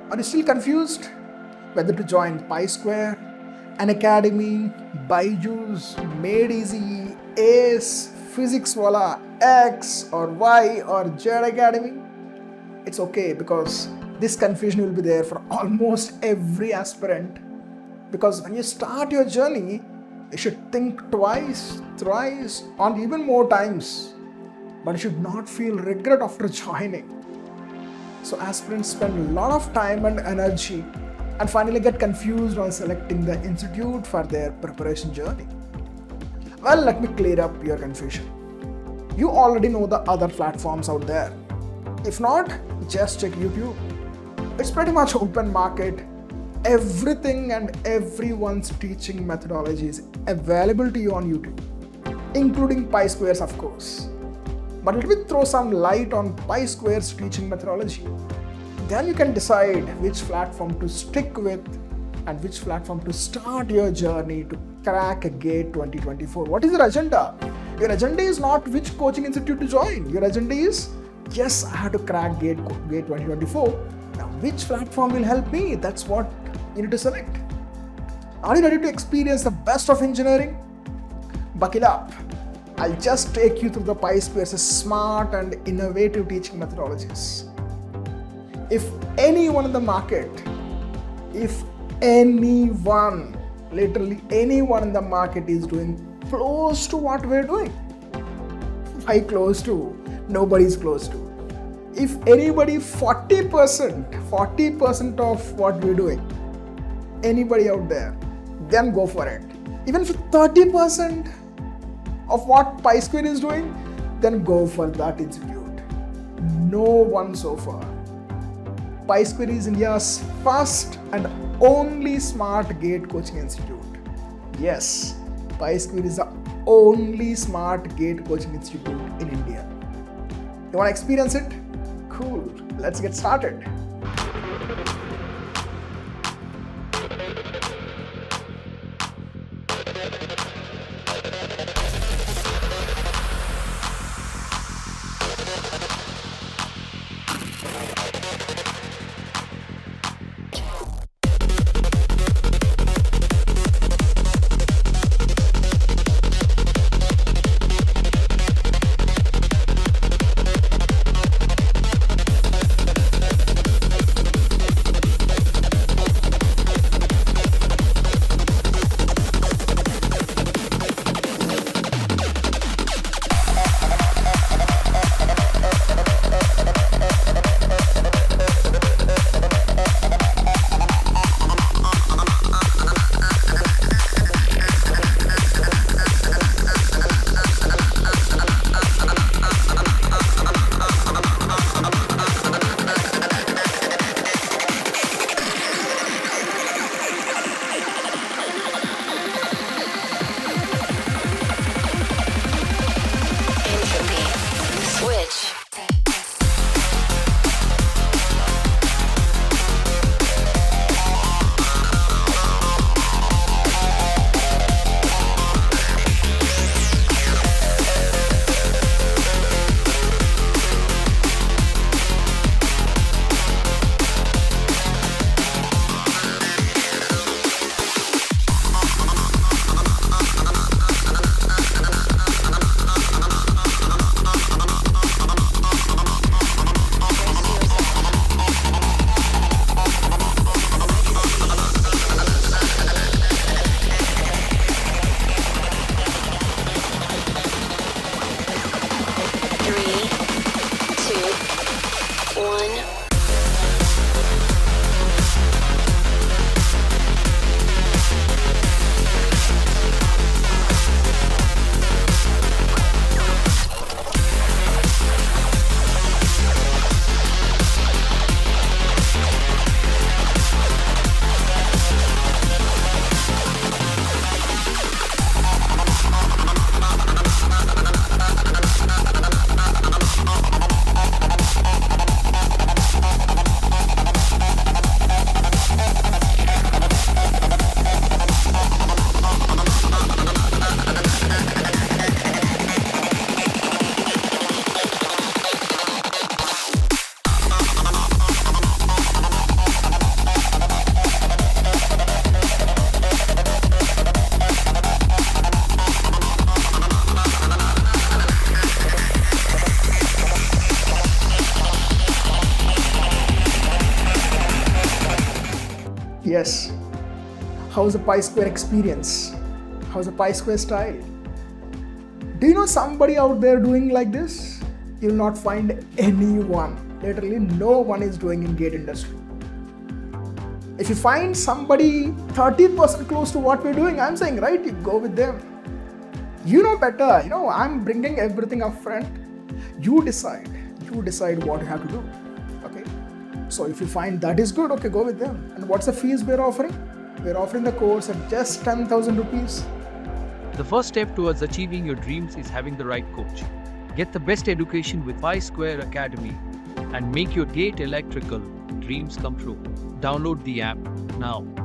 Are you still confused whether to join PiSquare, UnAcademy, Byju's, MadeEasy, ACE, Physics Wala, X or Y or Z Academy? It's okay, because this confusion will be there for almost every aspirant. Because when you start your journey, you should think twice, thrice, or even more times. But you should not feel regret after joining. So aspirants spend a lot of time and energy and finally get confused on selecting the institute for their preparation journey. Well, let me clear up your confusion. You already know the other platforms out there. If not, just check YouTube. It's pretty much open market. Everything and everyone's teaching methodology is available to you on YouTube, including PiSquare's, of course. But let me throw some light on PiSquare's teaching methodology. Then you can decide which platform to stick with and which platform to start your journey to crack a GATE 2024. What is your agenda? Your agenda is not which coaching institute to join. Your agenda is, yes, I have to crack GATE 2024. Now, which platform will help me? That's what you need to select. Are you ready to experience the best of engineering? Buckle up. I'll just take you through the PiSquare's smart and innovative teaching methodologies. If anyone in the market, literally anyone in the market is doing close to what we're doing. Why close to? Nobody's close to. If anybody 40% of what we're doing, anybody out there, then go for it. Even if 30% of what PiSquare is doing, then go for that institute. No one so far. PiSquare is India's first and only smart GATE coaching institute. Yes, PiSquare is the only smart GATE coaching institute in India. You want to experience it? Cool. Let's get started. Yes. How's the PiSquare experience? How's the PiSquare style? Do you know somebody out there doing like this? You'll not find anyone. Literally no one is doing in GATE industry. If you find somebody 30% close to what we're doing, I'm saying, right, you go with them. You know better. I'm bringing everything up front. You decide what you have to do. Okay. So if you find that is good, okay, go with them. And what's the fees we're offering? We're offering the course at just 10,000 rupees. The first step towards achieving your dreams is having the right coach. Get the best education with PiSquare Academy and make your GATE electrical dreams come true. Download the app now.